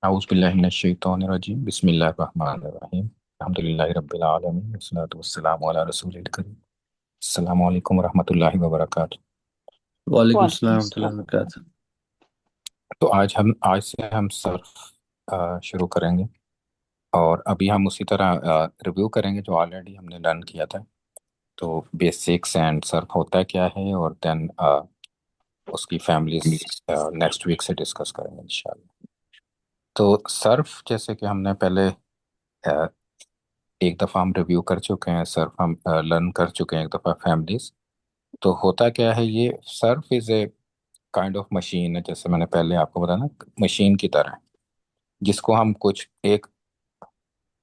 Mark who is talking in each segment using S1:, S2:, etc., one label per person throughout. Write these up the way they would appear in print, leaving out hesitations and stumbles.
S1: أعوذ بالله من الشيطان الرجيم بسم الله الرحمن الرحيم الحمد لله رب العالمين والصلاة والسلام على رسول الكريم السلام علیکم ورحمۃ اللہ وبرکاتہ۔
S2: وعلیکم
S3: وعلیکم
S2: السلام ورحمۃ اللہ
S3: السلام۔
S2: وبرکاتہ۔
S1: تو آج سے ہم صرف شروع کریں گے، اور ابھی ہم اسی طرح ریویو کریں گے جو آلریڈی ہم نے لرن کیا تھا۔ تو بیسکس اینڈ صرف ہوتا کیا ہے، اور دین اس کی فیملیز نیکسٹ ویک سے ڈسکس کریں گے انشاءاللہ۔ تو صرف جیسے کہ ہم نے پہلے ایک دفعہ ہم ریویو کر چکے ہیں، صرف ہم لرن کر چکے ہیں ایک دفعہ فیملیز۔ تو ہوتا کیا ہے، یہ صرف از اے کائنڈ آف مشین ہے، جیسے میں نے پہلے آپ کو بتایا نا، مشین کی طرح، جس کو ہم کچھ ایک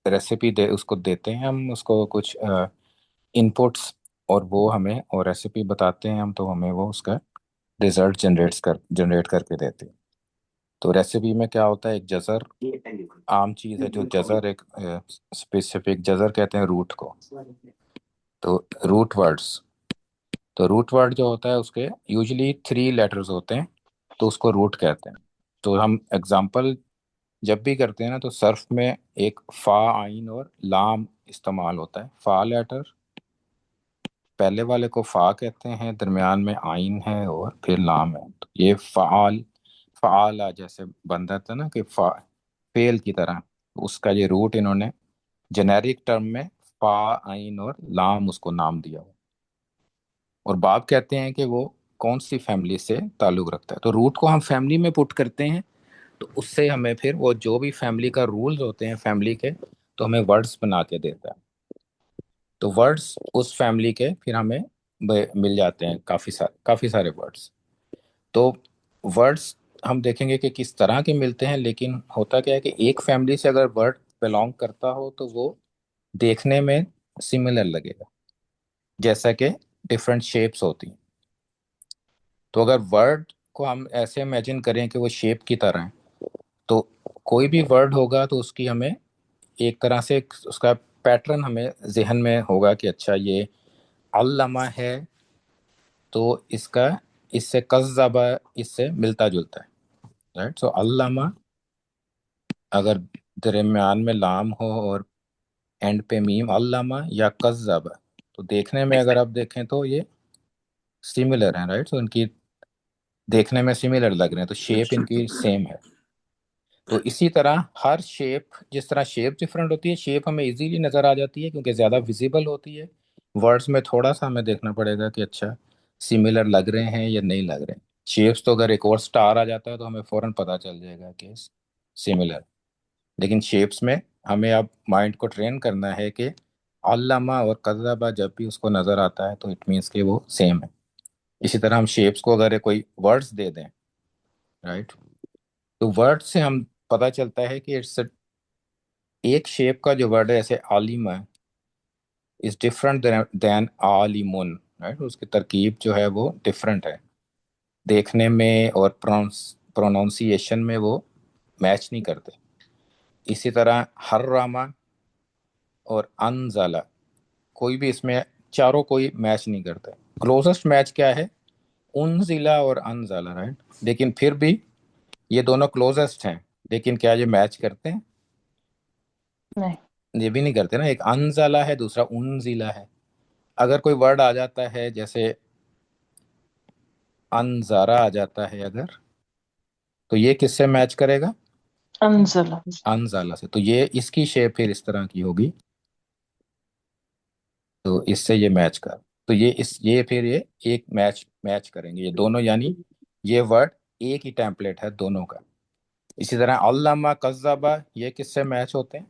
S1: ریسیپی اس کو دیتے ہیں، ہم اس کو کچھ انپٹس، اور وہ ہمیں اور ریسیپی بتاتے ہیں ہم، تو ہمیں وہ اس کا ریزلٹ جنریٹ کر کے دیتے ہیں۔ تو ریسیپی میں کیا ہوتا ہے، ایک جزر عام چیز ہے، جو جزر ایک اسپیسیفک جزر کہتے ہیں روٹ کو، تو روٹ ورڈز، تو روٹ ورڈ جو ہوتا ہے اس کے یوزلی 3 لیٹرز ہوتے ہیں، تو اس کو روٹ کہتے ہیں۔ تو ہم ایگزامپل جب بھی کرتے ہیں نا، تو صرف میں ایک فا، آئین اور لام استعمال ہوتا ہے۔ فا لیٹر، پہلے والے کو فا کہتے ہیں، درمیان میں آئین ہے، اور پھر لام ہے۔ تو یہ فعال جیسے بنتا تھا نا کہ فیل کی طرح، اس کا یہ روٹ انہوں نے جنیرک ٹرم میں فا، آئین اور لام اس کو نام دیا ہوا، اور باب کہتے ہیں کہ وہ کون سی فیملی سے تعلق رکھتا ہے۔ تو روٹ کو ہم فیملی میں پٹ کرتے ہیں، تو اس سے ہمیں پھر وہ جو بھی فیملی کا رولز ہوتے ہیں فیملی کے، تو ہمیں ورڈز بنا کے دیتا ہے۔ تو ورڈز اس فیملی کے پھر ہمیں مل جاتے ہیں، کافی سارے ورڈز۔ تو ورڈز ہم دیکھیں گے کہ کس طرح کے ملتے ہیں، لیکن ہوتا کیا ہے کہ ایک فیملی سے اگر ورڈ بلانگ کرتا ہو تو وہ دیکھنے میں سملر لگے گا، جیسا کہ ڈفرینٹ شیپس ہوتی ہیں۔ تو اگر ورڈ کو ہم ایسے امیجن کریں کہ وہ شیپ کی طرح ہیں، تو کوئی بھی ورڈ ہوگا تو اس کی ہمیں ایک طرح سے اس کا پیٹرن ہمیں ذہن میں ہوگا کہ اچھا یہ علامہ ہے، تو اس سے قذبہ اس سے ملتا جلتا ہے، رائٹ۔ سو علامہ اگر درمیان میں لام ہو اور اینڈ پہ میم، علامہ یا قذبہ، تو دیکھنے میں اگر آپ دیکھیں تو یہ سملر ہیں، رائٹ۔ سو ان کی دیکھنے میں سملر لگ رہے ہیں، تو شیپ ان کی سیم ہے۔ تو اسی طرح ہر شیپ، جس طرح شیپ ڈفرینٹ ہوتی ہے، شیپ ہمیں ایزیلی نظر آ جاتی ہے کیونکہ زیادہ ویزیبل ہوتی ہے۔ ورڈز میں تھوڑا سا ہمیں دیکھنا پڑے گا کہ اچھا سملر لگ رہے ہیں یا نہیں لگ رہے ہیں۔ شیپس تو اگر ایک اور سٹار آ جاتا ہے تو ہمیں فوراً پتہ چل جائے گا کہ سملر، لیکن شیپس میں ہمیں اب مائنڈ کو ٹرین کرنا ہے کہ علامہ اور قذبہ جب بھی اس کو نظر آتا ہے تو اٹ مینس کہ وہ سیم ہے۔ اسی طرح ہم شیپس کو اگر کوئی ورڈز دے دیں، رائٹ، تو ورڈ سے ہم پتہ چلتا ہے کہ ایک شیپ کا جو ورڈ ہے، جیسے عالمہ از ڈفرنٹ دین عالمون، رائٹ، اس کی ترکیب جو ہے وہ ڈفرنٹ ہے، دیکھنے میں اور پروننسیشن میں وہ میچ نہیں کرتے۔ اسی طرح حرامہ اور انزلہ، کوئی بھی اس میں چاروں کوئی میچ نہیں کرتا۔ کلوزسٹ میچ کیا ہے؟ انزلہ اور انزلہ، رائٹ، لیکن پھر بھی یہ دونوں کلوزسٹ ہیں، لیکن کیا یہ میچ کرتے ہیں؟
S3: نہیں۔
S1: یہ بھی نہیں کرتے نا، ایک انزلہ ہے، دوسرا انزلہ ہے۔ اگر کوئی ورڈ آ جاتا ہے جیسے انذارہ آ جاتا ہے اگر، تو یہ کس سے میچ کرے گا؟
S3: انزلہ۔
S1: انزالہ سے۔ تو یہ اس کی شیپ پھر اس طرح کی ہوگی، تو اس سے یہ میچ کر، تو یہ پھر یہ ایک میچ کریں گے یہ دونوں، یعنی یہ ورڈ ایک ہی ٹیمپلیٹ ہے دونوں کا۔ اسی طرح علامہ قذبہ، یہ کس سے میچ ہوتے ہیں؟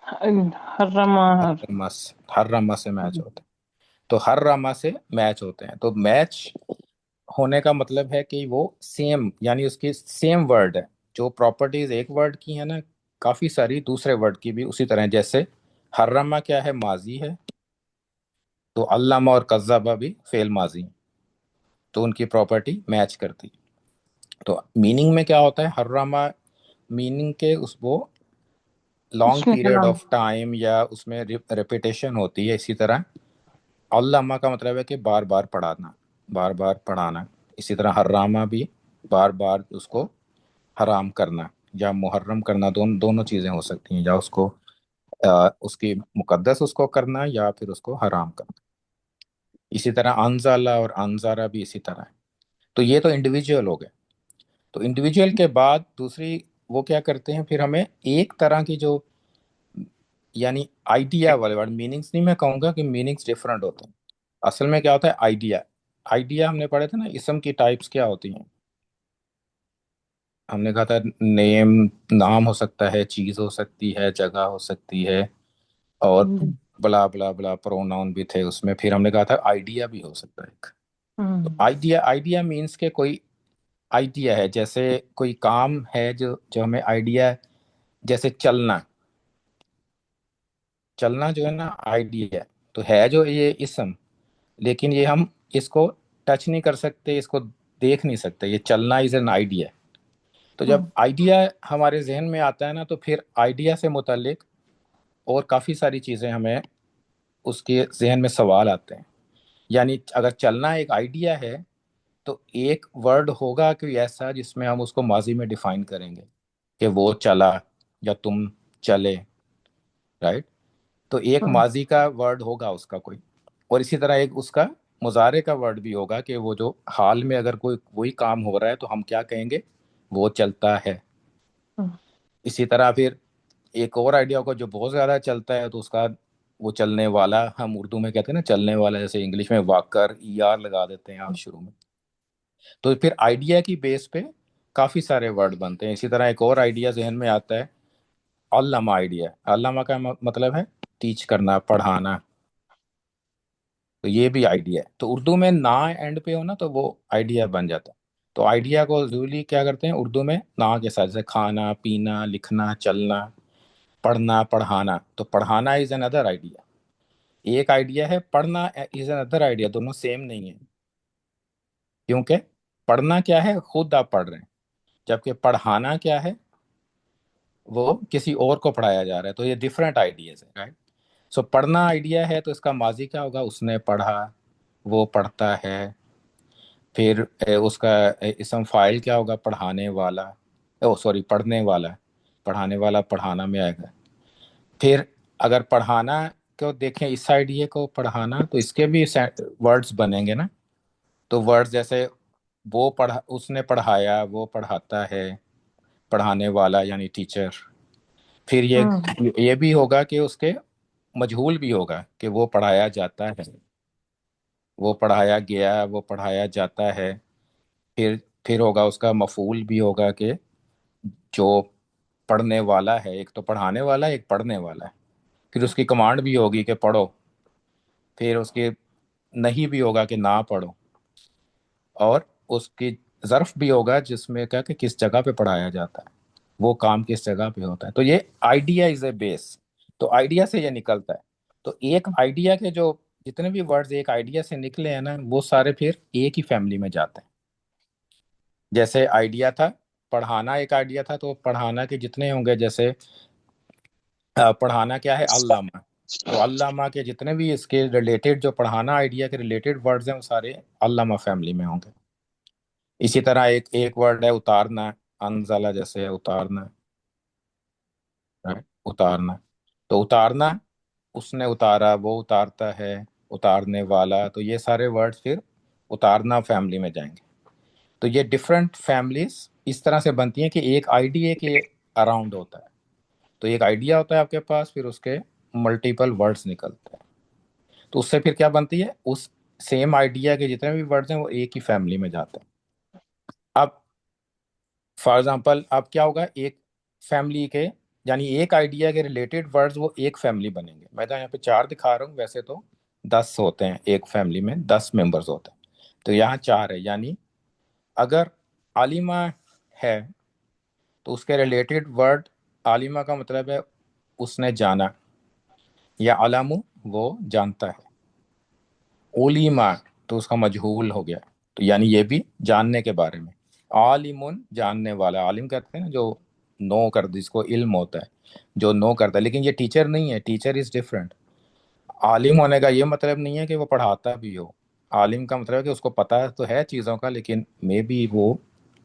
S3: حرمہ۔
S1: حرمہ سے میچ ہوتے ہیں، تو حرمہ سے میچ ہوتے ہیں۔ تو میچ ہونے کا مطلب ہے کہ وہ سیم، یعنی اس کی سیم ورڈ ہے، جو پراپرٹیز ایک ورڈ کی ہیں نا، کافی ساری دوسرے ورڈ کی بھی اسی طرح ہیں۔ جیسے حرمہ کیا ہے؟ ماضی ہے، تو علامہ اور قذبہ بھی فعل ماضی ہیں، تو ان کی پراپرٹی میچ کرتی۔ تو میننگ میں کیا ہوتا ہے؟ حرمہ میننگ کے وہ لانگ
S3: اس میں
S1: پیریڈ آف ٹائم یا اس میں ریپیٹیشن ہوتی ہے۔ اسی طرح علامہ کا مطلب ہے کہ بار بار پڑھانا، بار بار پڑھانا۔ اسی طرح حرامہ بھی بار بار اس کو حرام کرنا یا محرم کرنا، دونوں چیزیں ہو سکتی ہیں، یا اس کو اس کی مقدس اس کو کرنا یا پھر اس کو حرام کرنا۔ اسی طرح انزالہ اور انزارہ بھی اسی طرح ہے۔ تو یہ تو انڈیویجول ہو گئے۔ تو انڈیویجول کے بعد دوسری وہ کیا کرتے ہیں، پھر ہمیں ایک طرح کی جو یعنی آئیڈیا والے ورڈ، میننگس نہیں میں کہوں گا کہ میننگس ڈفرنٹ ہوتے ہیں، اصل میں کیا ہوتا ہے آئیڈیا۔ آئیڈیا ہم نے پڑھے تھے نا، اسم کی ٹائپس کیا ہوتی ہیں، ہم نے کہا تھا نیم نام ہو سکتا ہے، چیز ہو سکتی ہے، جگہ ہو سکتی ہے، اور
S3: ہوں
S1: بلا بلا بلا پروناؤن بھی تھے اس میں، پھر ہم نے کہا تھا آئیڈیا بھی ہو سکتا ہے ایک۔ تو
S3: ہوں
S1: آئیڈیا مینس کہ کوئی آئیڈیا ہے، جیسے کوئی کام ہے جو ہمیں آئیڈیا، جیسے چلنا، چلنا جو ہے نا آئیڈیا ہے، تو ہے جو یہ اسم، لیکن یہ ہم اس کو ٹچ نہیں کر سکتے، اس کو دیکھ نہیں سکتے، یہ چلنا از این آئیڈیا۔ تو جب
S3: ہوں
S1: آئیڈیا ہمارے ذہن میں آتا ہے نا، تو پھر آئیڈیا سے متعلق اور کافی ساری چیزیں ہمیں اس کے ذہن میں سوال آتے ہیں۔ یعنی اگر چلنا ایک آئیڈیا ہے تو ایک ورڈ ہوگا کوئی ایسا جس میں ہم اس کو ماضی میں ڈیفائن کریں گے کہ وہ چلا یا تم چلے، رائٹ؟ تو ایک
S3: ہوں
S1: ماضی کا ورڈ ہوگا اس کا کوئی، اور اسی طرح ایک اس کا مضارع کا ورڈ بھی ہوگا کہ وہ جو حال میں اگر کوئی وہی کام ہو رہا ہے تو ہم کیا کہیں گے، وہ چلتا ہے۔
S3: ہوں
S1: اسی طرح پھر ایک اور آئیڈیا ہوگا جو بہت زیادہ چلتا ہے، تو اس کا وہ چلنے والا، ہم اردو میں کہتے ہیں نا چلنے والا، جیسے انگلش میں واکر، ای آر لگا دیتے ہیں آپ شروع میں۔ تو پھر آئیڈیا کی بیس پہ کافی سارے ورڈ بنتے ہیں۔ اسی طرح ایک اور آئیڈیا ذہن میں آتا ہے، علامہ آئیڈیا۔ علامہ کا مطلب ہے ٹیچ کرنا، پڑھانا، تو یہ بھی آئیڈیا ہے۔ تو اردو میں نا اینڈ پہ ہو نا تو وہ آئیڈیا بن جاتا ہے۔ تو آئیڈیا کو یوزلی کیا کرتے ہیں اردو میں نا کے ساتھ، جیسے کھانا، پینا، لکھنا، چلنا، پڑھنا، پڑھانا۔ تو پڑھانا از این ادر آئیڈیا، ایک آئیڈیا ہے، پڑھنا از این ادر آئیڈیا، دونوں سیم نہیں ہیں، کیونکہ پڑھنا کیا ہے، خود آپ پڑھ رہے ہیں، جبکہ پڑھانا کیا ہے، وہ کسی اور کو پڑھایا جا رہا ہے، تو یہ ڈفرینٹ آئیڈیاز ہیں، رائٹ؟ سو پڑھنا آئیڈیا ہے تو اس کا ماضی کیا ہوگا، اس نے پڑھا، وہ پڑھتا ہے۔ پھر اس کا اسم فاعل کیا ہوگا، پڑھانے والا، او سوری پڑھنے والا، پڑھانے والا پڑھانا میں آئے گا۔ پھر اگر پڑھانا کو دیکھیں اس آئیڈیا کو، پڑھانا، تو اس کے بھی ورڈز بنیں گے نا۔ تو ورڈز جیسے وہ پڑھا، اس نے پڑھایا، وہ پڑھاتا ہے، پڑھانے والا یعنی ٹیچر۔ پھر
S3: ہوں
S1: یہ بھی ہوگا کہ اس کے مجہول بھی ہوگا کہ وہ پڑھایا جاتا ہے، وہ پڑھایا گیا، وہ پڑھایا جاتا ہے۔ پھر ہوگا اس کا مفعول بھی ہوگا کہ جو پڑھنے والا ہے، ایک تو پڑھانے والا ہے، ایک پڑھنے والا ہے۔ پھر اس کی کمانڈ بھی ہوگی کہ پڑھو، پھر اس کی نہیں بھی ہوگا کہ نہ پڑھو، اور اس کی ظرف بھی ہوگا جس میں کیا کہ کس جگہ پہ پڑھایا جاتا ہے، وہ کام کس جگہ پہ ہوتا ہے۔ تو یہ آئیڈیا از اے بیس، تو آئیڈیا سے یہ نکلتا ہے۔ تو ایک آئیڈیا کے جو جتنے بھی ورڈز ایک آئیڈیا سے نکلے ہیں نا، وہ سارے پھر ایک ہی فیملی میں جاتے ہیں۔ جیسے آئیڈیا تھا پڑھانا، ایک آئیڈیا تھا، تو پڑھانا کے جتنے ہوں گے، جیسے پڑھانا کیا ہے، علامہ، تو علامہ کے جتنے بھی اس کے ریلیٹڈ جو پڑھانا آئیڈیا کے ریلیٹڈ ورڈز ہیں وہ سارے علامہ فیملی میں ہوں گے۔ اسی طرح ایک ورڈ ہے اتارنا، انزلہ جیسے ہے اتارنا، right؟ اتارنا، تو اتارنا، اس نے اتارا، وہ اتارتا ہے، اتارنے والا، تو یہ سارے ورڈز پھر اتارنا فیملی میں جائیں گے۔ تو یہ ڈفرینٹ فیملیز اس طرح سے بنتی ہیں کہ ایک آئیڈیا کے اراؤنڈ ہوتا ہے۔ تو ایک آئیڈیا ہوتا ہے آپ کے پاس، پھر اس کے ملٹیپل ورڈز نکلتے ہیں، تو اس سے پھر کیا بنتی ہے، اس سیم آئیڈیا کے جتنے بھی ورڈز ہیں وہ ایک ہی فیملی میں جاتے ہیں۔ اب فار ایگزامپل اب کیا ہوگا، ایک فیملی کے یعنی ایک آئیڈیا کے ریلیٹڈ ورڈز وہ ایک فیملی بنیں گے۔ میں تو یہاں پہ 4 دکھا رہا ہوں، ویسے تو 10 ہوتے ہیں، ایک فیملی میں 10 ممبرز ہوتے ہیں، تو یہاں 4 ہے۔ یعنی اگر عالمہ ہے تو اس کے ریلیٹڈ ورڈ، عالمہ کا مطلب ہے اس نے جانا، یا علم وہ جانتا ہے، علما تو اس کا مجہول ہو گیا، تو یعنی یہ بھی جاننے کے بارے میں۔ عالم جاننے والا، عالم کہتے ہیں نا جو نو کر، جس کو علم ہوتا ہے، جو نو کرتا ہے، لیکن یہ ٹیچر نہیں ہے، ٹیچر از ڈفرینٹ۔ عالم ہونے کا یہ مطلب نہیں ہے کہ وہ پڑھاتا بھی ہو، عالم کا مطلب ہے کہ اس کو پتہ تو ہے چیزوں کا، لیکن مے بی وہ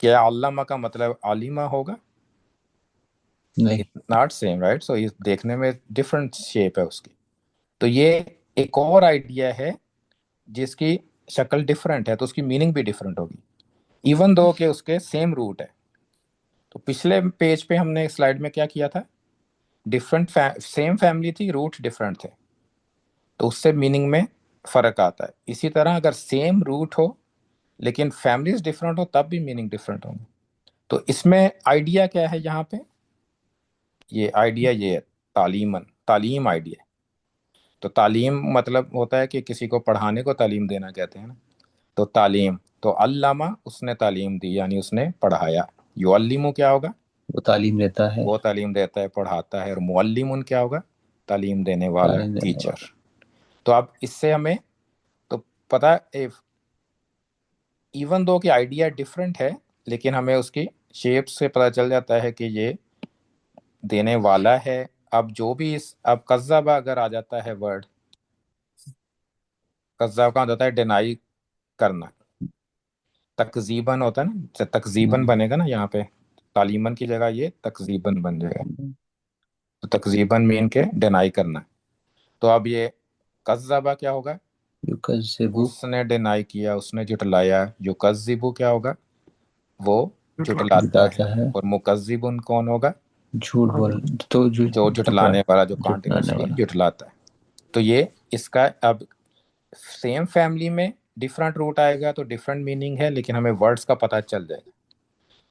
S1: کیا علامہ کا مطلب عالمہ ہوگا؟
S2: نہیں.
S1: Not same right. سو یہ دیکھنے میں ڈفرینٹ شیپ ہے اس کی. تو یہ ایک اور آئیڈیا ہے جس کی شکل ڈفرینٹ ہے تو اس کی میننگ بھی ڈفرینٹ ہوگی ایون دو کہ اس کے سیم روٹ ہے. تو پچھلے پیج پہ ہم نے سلائیڈ میں کیا کیا تھا؟ ڈفرینٹ سیم فیملی تھی، روٹ ڈفرینٹ تھے، تو اس سے میننگ میں فرق آتا ہے. اسی طرح اگر سیم روٹ ہو لیکن فیملیز ڈفرینٹ ہو تب بھی میننگ ڈفرینٹ ہوگی. تو اس میں آئیڈیا کیا ہے یہاں پہ؟ یہ آئیڈیا یہ ہے تعلیم آئیڈیا. تو تعلیم مطلب ہوتا ہے کہ کسی کو پڑھانے کو تعلیم دینا کہتے ہیں نا. تو تعلیم، تو علامہ اس نے تعلیم دی یعنی اس نے پڑھایا. یعلم کیا ہوگا؟
S2: وہ تعلیم دیتا ہے.
S1: وہ تعلیم دیتا ہے، پڑھاتا ہے. اور معلم کیا ہوگا؟ تعلیم دینے والا،
S2: تعلیم دینے
S1: ٹیچر.
S2: والا.
S1: تو اب اس سے ہمیں تو پتہ ایون دو کہ آئیڈیا ڈفرینٹ ہے لیکن ہمیں اس کی شیپ سے پتہ چل جاتا ہے کہ یہ دینے والا ہے. اب جو بھی اب کذبہ اگر آ جاتا ہے ورڈ، کذاب کا ہوتا ہے ڈینائی کرنا. تکذیباً ہوتا ہے نا، تکذیباً بنے گا نا یہاں پہ، تعلیماً کی جگہ یہ تکذیباً بن جائے گا. تو تکذیباً مین کے ڈینائی کرنا. تو اب یہ کذبہ کیا ہوگا؟
S2: یکذبو.
S1: اس نے ڈینائی کیا، اس نے جھٹلایا. یکذبو کیا ہوگا؟ وہ جھٹلاتا ہے.
S2: ہے.
S1: اور مکذبن کون ہوگا؟
S2: جھوٹ بول تو
S1: جو جھٹلانے والا، جو کانٹینیوسلی
S2: والا.
S1: جھٹلاتا ہے. تو یہ اس کا اب سیم فیملی میں ڈفرینٹ روٹ آئے گا تو ڈفرینٹ میننگ ہے لیکن ہمیں ورڈز کا پتہ چل جائے گا.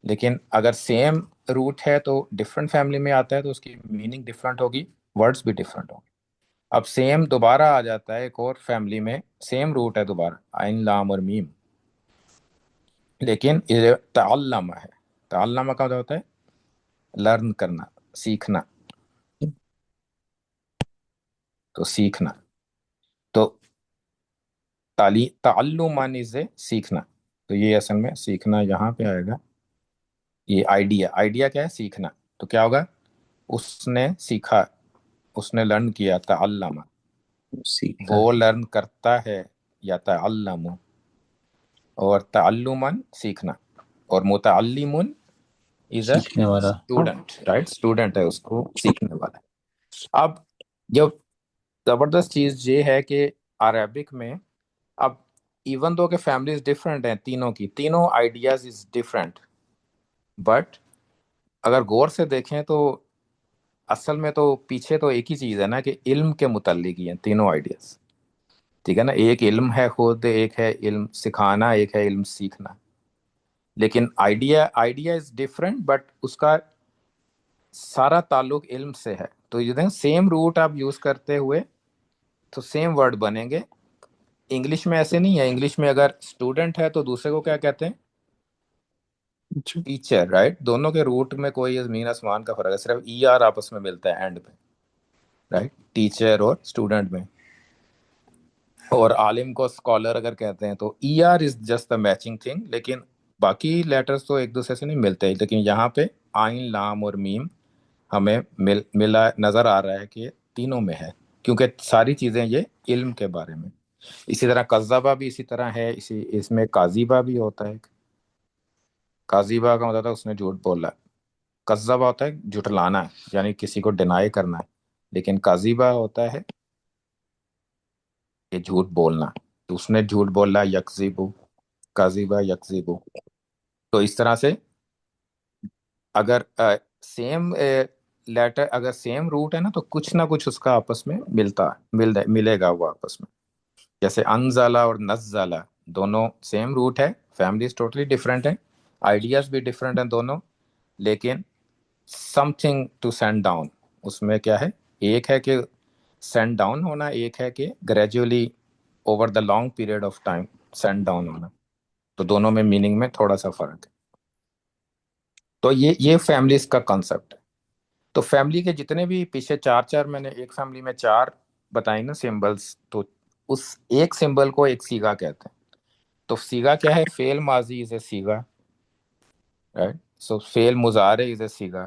S1: لیکن اگر سیم روٹ ہے تو ڈفرینٹ فیملی میں آتا ہے تو اس کی میننگ ڈفرینٹ ہوگی، ورڈز بھی ڈفرینٹ ہوں گے. اب سیم دوبارہ آ جاتا ہے ایک اور فیملی میں، سیم روٹ ہے دوبارہ، عین لام اور میم، لیکن یہ تعلم ہے. تعلم کا ہوتا ہے لرن کرنا، سیکھنا. تو سیکھنا، تو تعلم سے سیکھنا. تو یہ اصل میں سیکھنا یہاں پہ آئے گا. یہ آئیڈیا کیا ہے؟ سیکھنا. تو کیا ہوگا؟ اس نے سیکھا، اس نے لرن کیا. تعلم
S2: سیکھا.
S1: وہ لرن کرتا ہے، یا تعلم. اور تعلماً سیکھنا. اور متعلم از اے
S2: سیکھنے والا.
S1: Student, right? اسٹوڈنٹ ہے، اس کو سیکھنے والا ہے. اب جب زبردست چیز یہ ہے کہ عربک میں اب ایون دو کہ فیملیز ڈفرینٹ ہیں تینوں کی، تینوں آئیڈیاز از ڈفرینٹ، بٹ اگر غور سے دیکھیں تو اصل میں تو پیچھے تو ایک ہی چیز ہے نا کہ علم کے متعلق ہی ہیں تینوں آئیڈیاز. ٹھیک ہے نا؟ ایک علم ہے خود، ایک ہے علم سکھانا، ایک ہے علم سیکھنا. لیکن آئیڈیا از ڈفرینٹ بٹ اس کا سارا تعلق علم سے ہے. تو یہ دیکھیں سیم روٹ آپ یوز کرتے ہوئے تو سیم ورڈ بنیں گے. انگلش میں ایسے نہیں ہے. انگلش میں اگر اسٹوڈنٹ ہے تو دوسرے کو کیا کہتے ہیں؟ Teacher, right? دونوں کے روٹ میں کوئی زمین آسمان کا فرق ہے، صرف ای آر آپس میں ملتا ہے اینڈ پہ، رائٹ؟ ٹیچر اور اسٹوڈنٹ میں. اور عالم کو اسکالر اگر کہتے ہیں تو E R is just the matching thing, لیکن باقی لیٹرز تو ایک دوسرے سے نہیں ملتے. لیکن یہاں پہ عین لام اور میم ہمیں ملا نظر آ رہا ہے کہ تینوں میں ہے کیونکہ ساری چیزیں یہ علم کے بارے میں. اسی طرح کذبہ بھی اسی طرح ہے. اس میں کاذبہ بھی ہوتا ہے. کاذبہ کا مطلب اس نے جھوٹ بولا. کذبہ ہوتا ہے جھٹلانا یعنی کسی کو ڈینائی کرنا ہے، لیکن کاذبہ ہوتا ہے کہ جھوٹ بولنا. تو اس نے جھوٹ بولا، یکذبو، کاذبہ یکذبو. تو اس طرح سے اگر سیم لیٹر اگر سیم روٹ ہے نا تو کچھ نہ کچھ اس کا آپس میں ملے گا وہ آپس میں. جیسے انزلہ اور نزلہ دونوں سیم روٹ ہے، فیملیز ٹوٹلی ڈفرینٹ ہیں، آئیڈیاز بھی ڈفرینٹ ہیں دونوں، لیکن something to send down اس میں کیا ہے؟ ایک ہے کہ سینڈ ڈاؤن ہونا، ایک ہے کہ gradually over the long period of time send down ہونا. تو دونوں میں میننگ میں تھوڑا سا فرق ہے. تو یہ فیملیز کا کنسپٹ ہے. تو فیملی کے جتنے بھی پیچھے چار میں نے ایک فیملی میں چار بتائی نا سمبلس، تو اس ایک سمبل کو ایک سیگا کہتے ہیں. تو سیگا کیا ہے؟ فعل ماضی از اے سیگا، رائٹ؟ سو فعل مضارع از اے سیگا.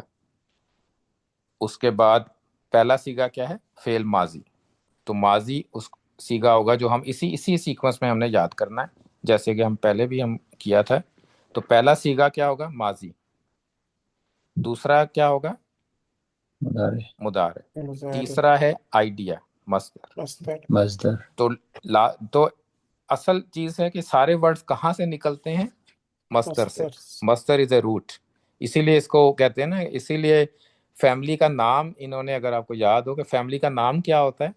S1: اس کے بعد پہلا سیگا کیا ہے؟ فعل ماضی. تو ماضی اس سیگا ہوگا جو ہم اسی سیکوینس میں ہم نے یاد کرنا ہے، جیسے کہ ہم پہلے بھی ہم کیا تھا تو پہلا سیگا کیا ہوگا؟ ماضی. دوسرا کیا ہوگا؟
S2: مضارع
S1: مضارع.
S4: مضارع
S1: تیسرا ہے آئیڈیا، مصدر.
S4: مصدر
S2: مصدر
S1: تو اصل چیز ہے کہ سارے ورڈز کہاں سے نکلتے ہیں؟ مصدر سے.
S4: مصدر
S1: مصدر از اے روٹ. اسی لیے اس کو کہتے ہیں نا، اسی لیے فیملی کا نام انہوں نے، اگر آپ کو یاد ہو کہ فیملی کا نام کیا ہوتا ہے،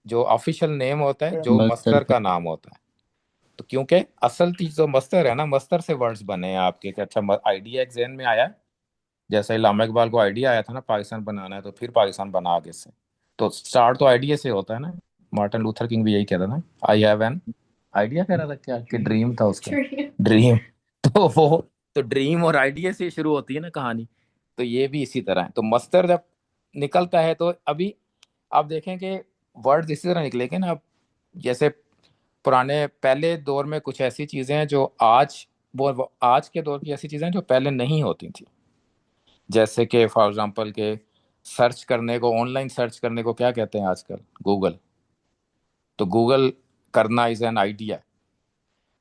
S1: جو آفیشیل نیم ہوتا ہے جو
S2: مصدر
S1: مصدر کا نام ہوتا ہے. تو کیونکہ اصل چیز جو مصدر ہے نا، مصدر سے ورڈز بنے ہیں آپ کے. کہ اچھا آئیڈیا ایک ذہن میں آیا، جیسے علامہ اقبال کو آئیڈیا آیا تھا نا پاکستان بنانا ہے، تو پھر پاکستان بنا آگے سے. تو اسٹارٹ تو آئیڈیا سے ہوتا ہے نا. مارٹن لوتھر کنگ بھی یہی کہتا تھا، آئی ہیو این آئیڈیا، کہہ رہا تھا کیا کہ ڈریم تھا اس کا، ڈریم. تو وہ تو ڈریم اور آئیڈیا سے شروع ہوتی ہے نا کہانی. تو یہ بھی اسی طرح ہے. تو مصدر جب نکلتا ہے تو ابھی آپ دیکھیں کہ ورڈ اسی طرح نکلے گے نا. اب جیسے پرانے پہلے دور میں کچھ ایسی چیزیں ہیں جو آج کے دور کی ایسی چیزیں جو پہلے نہیں ہوتی تھیں. جیسے کہ فار ایگزامپل کہ سرچ کرنے کو، آن لائن سرچ کرنے کو کیا کہتے ہیں آج کل؟ گوگل. تو گوگل کرنا از این آئیڈیا.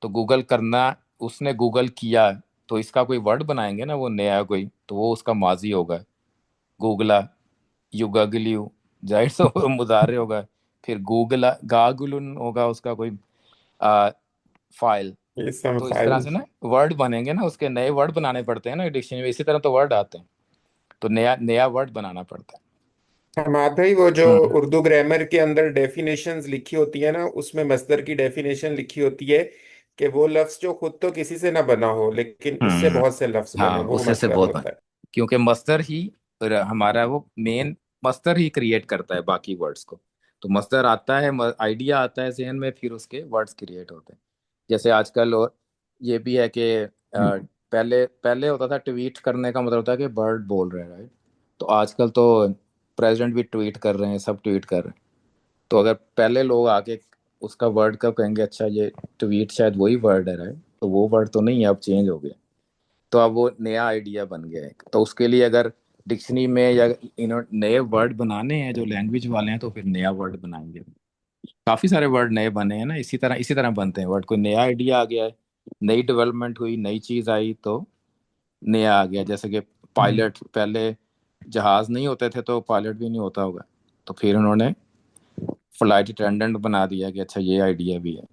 S1: تو گوگل کرنا، اس نے گوگل کیا، تو اس کا کوئی ورڈ بنائیں گے نا وہ نیا کوئی، تو وہ اس کا ماضی ہوگا. گوگلا، یو گگل یو، ظاہر سے وہ مضارع ہوگا. پھر گوگلا، گاگلن ہوگا اس کا کوئی فائل.
S4: اسم
S1: تو اس
S4: فائل.
S1: طرح سے نا ورڈ بنیں گے نا، اس کے نئے ورڈ بنانے پڑتے ہیں نا ڈکشنری میں. اسی طرح تو ورڈ آتے ہیں، تو نیا ورڈ بنانا پڑتا ہے.
S4: حماد بھائی، وہ جو
S1: ہوں
S4: اردو گرامر کے اندر ڈیفینیشنز لکھی ہوتی ہے نا، اس میں مصدر کی ڈیفینیشن لکھی ہوتی ہے کہ وہ لفظ جو خود تو کسی سے نہ بنا ہو لیکن اس سے
S1: ہوں
S4: بہت سے لفظ بنے،
S1: ہاں،
S4: وہ
S1: اس سے
S4: مصدر
S1: بہت
S4: ہوتا ہے.
S1: کیونکہ مصدر ہی ہمارا وہ مین مصدر ہی کریٹ کرتا ہے باقی ورڈز کو. تو مصدر آتا ہے، آئیڈیا آتا ہے ذہن میں، پھر اس کے ورڈز کریٹ ہوتے ہیں. جیسے آج کل اور یہ بھی ہے کہ پہلے ہوتا تھا ٹویٹ کرنے کا مطلب ہوتا ہے کہ برڈ بول رہے ہیں، رائٹ. تو آج کل تو پریزیڈنٹ بھی ٹویٹ کر رہے ہیں، سب ٹویٹ کر رہے ہیں. تو اگر پہلے لوگ آ کے اس کا ورڈ کا کہیں گے اچھا یہ ٹویٹ شاید وہی ورڈ ہے، رائٹ، تو وہ ورڈ تو نہیں ہے، اب چینج ہو گیا. تو اب وہ نیا آئیڈیا بن گیا ہے. تو اس کے لیے اگر ڈکشنری میں یا نئے ورڈ بنانے ہیں جو لینگویج والے ہیں، تو پھر نیا ورڈ بنائیں گے. کافی سارے ورڈ نئے بنے ہیں نا، اسی طرح بنتے ہیں ورڈ. کوئی نیا آئیڈیا آ گیا ہے، نئی ڈیولپمنٹ ہوئی، نئی چیز آئی تو نیا آ گیا. جیسے کہ پائلٹ، پہلے جہاز نہیں ہوتے تھے تو پائلٹ بھی نہیں ہوتا ہوگا، تو پھر انہوں نے فلائٹ اٹینڈنٹ بنا دیا کہ اچھا یہ آئیڈیا بھی ہے.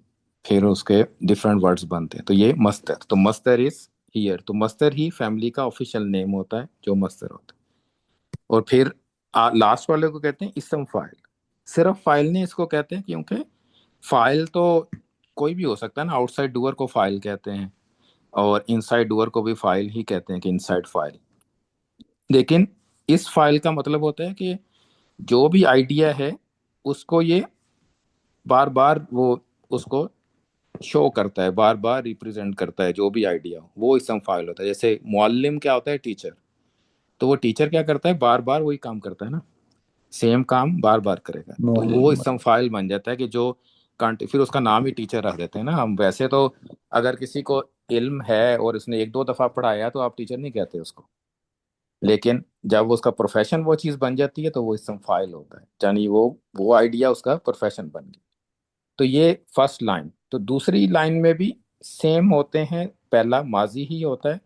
S1: پھر اس کے ڈفرینٹ ورڈز بنتے ہیں. تو یہ مصدر. تو مصدر از ہیئر. تو مصدر ہی فیملی کا آفیشیل نیم ہوتا ہے جو مصدر ہوتا ہے. اور پھر لاسٹ والے کو کہتے ہیں اسم فاعل. صرف فاعل نہیں اس کو کہتے ہیں، کیونکہ فاعل تو کوئی بھی ہو سکتا ہے نا. آؤٹ سائڈ ڈوئر کو فاعل کہتے ہیں، اور ان سائڈ ڈوئر کو بھی فاعل ہی کہتے ہیں کہ ان سائڈ فاعل. لیکن اس فاعل کا مطلب ہوتا ہے کہ جو بھی آئیڈیا ہے اس کو یہ بار بار وہ اس کو شو کرتا ہے، بار بار ریپرزینٹ کرتا ہے. جو بھی آئیڈیا وہ اسم فاعل ہوتا ہے. جیسے معلم کیا ہوتا ہے؟ ٹیچر. تو وہ ٹیچر کیا کرتا ہے؟ بار بار وہی کام کرتا ہے نا، سیم کام بار بار کرے گا. تو وہ اسم فاعل بن جاتا ہے کہ جو پھر اس کا نام ہی ٹیچر رکھ دیتے ہیں نا ہم. ویسے تو اگر کسی کو علم ہے اور اس نے ایک دو دفعہ پڑھایا تو آپ ٹیچر نہیں کہتے اس کو. لیکن جب اس کا پروفیشن وہ چیز بن جاتی ہے تو وہ اسم فاعل ہوتا ہے، یعنی وہ آئیڈیا اس کا پروفیشن بن گیا. تو یہ فرسٹ لائن. تو دوسری لائن میں بھی سیم ہوتے ہیں، پہلا ماضی ہی ہوتا ہے،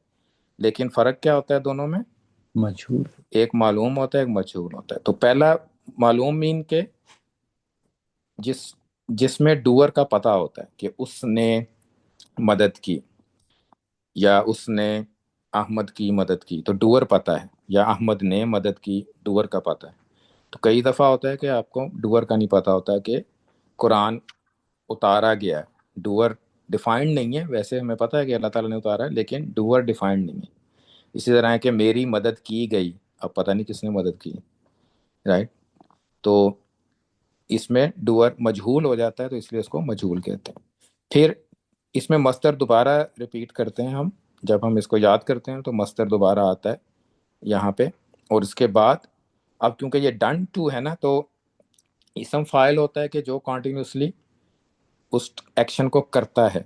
S1: لیکن فرق کیا ہوتا ہے دونوں میں؟
S2: مجہول.
S1: ایک معلوم ہوتا ہے، ایک مجہول ہوتا ہے. تو پہلا معلوم مین کے جس میں ڈوئر کا پتہ ہوتا ہے کہ اس نے مدد کی یا اس نے احمد کی مدد کی، تو ڈوئر پتہ ہے. یا احمد نے مدد کی، ڈوئر کا پتہ ہے. تو کئی دفعہ ہوتا ہے کہ آپ کو ڈوئر کا نہیں پتہ ہوتا کہ قرآن اتارا گیا ہے. ڈوئر ڈیفائنڈ نہیں ہے. ویسے ہمیں پتہ ہے کہ اللہ تعالیٰ نے اتارا ہے، لیکن ڈوئر ڈیفائنڈ نہیں ہے. اسی طرح ہے کہ میری مدد کی گئی، اب پتہ نہیں کس نے مدد کی، رائٹ. تو اس میں ڈوئر مجہول ہو جاتا ہے، تو اس لیے اس کو مجہول کہتے ہیں. پھر اس میں مصدر دوبارہ ریپیٹ کرتے ہیں ہم. جب ہم اس کو یاد کرتے ہیں تو مصدر دوبارہ آتا ہے یہاں پہ. اور اس کے بعد اب کیونکہ یہ ڈن ٹو ہے نا، تو اسم فاعل ہوتا ہے کہ جو کنٹینیوسلی اس ایکشن کو کرتا ہے،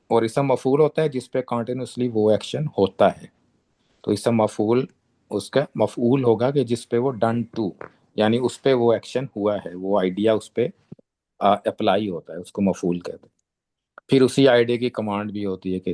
S1: اور اسم مفعول ہوتا ہے جس پہ کنٹینیوسلی وہ ایکشن ہوتا ہے. تو اسم مفعول اس کا مفعول ہوگا کہ جس پہ وہ ڈن ٹو، یعنی اس پہ وہ ایکشن ہوا ہے، وہ آئیڈیا اس پہ اپلائی ہوتا ہے، اس کو مفعول کہتے ہیں. پھر اسی آئیڈیا کی کمانڈ بھی ہوتی ہے کہ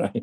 S1: right?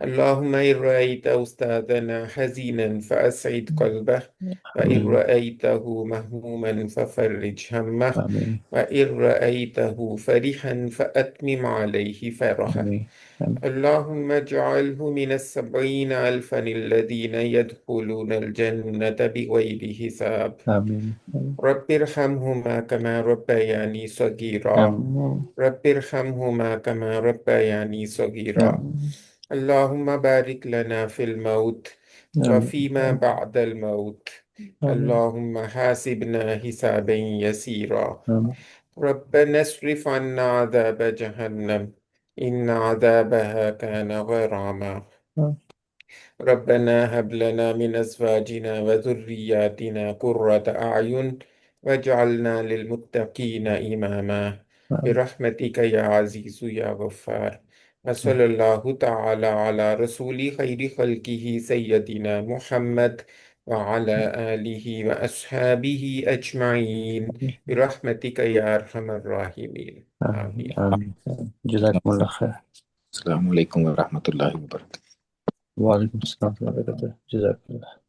S4: اللهم إن رأيت أستاذنا حزينا فأسعد قلبه وإن رأيته مهموما ففرج همه
S2: آمين.
S4: وإن رأيته فرحا فأتمم عليه فرحه.
S2: آمين. آمين.
S4: اللهم اجعله من 70,000 الذين يدخلون الجنة بغير حساب.
S2: آمين. آمين.
S4: رب ارحمهما كما ربياني صغيرا.
S2: آمين.
S4: رب ارحمهما كما ربياني صغيرا.
S2: آمين.
S4: اللهم بارك لنا في الموت وفيما بعد الموت. اللهم حاسبنا حسابا يسيرا.
S2: آمين.
S4: ربنا اصرف عنا عذاب جهنم إن عذابها كان غراما. ربنا هب لنا من أزواجنا وذرياتنا قرة أعين واجعلنا للمتقين إماما برحمتك يا عزيز يا غفار. وصلى الله تعالى على رسول خير خلقه سيدنا محمد وعلى آله وأصحابه أجمعين برحمتك يا أرحم الراحمين. آمين.
S2: آمين. جزاكم الله خير.
S1: السلام علیکم ورحمۃ اللہ وبرکاتہ۔
S2: وعلیکم السلام ورحمۃ اللہ وبرکاتہ. جزاک اللہ.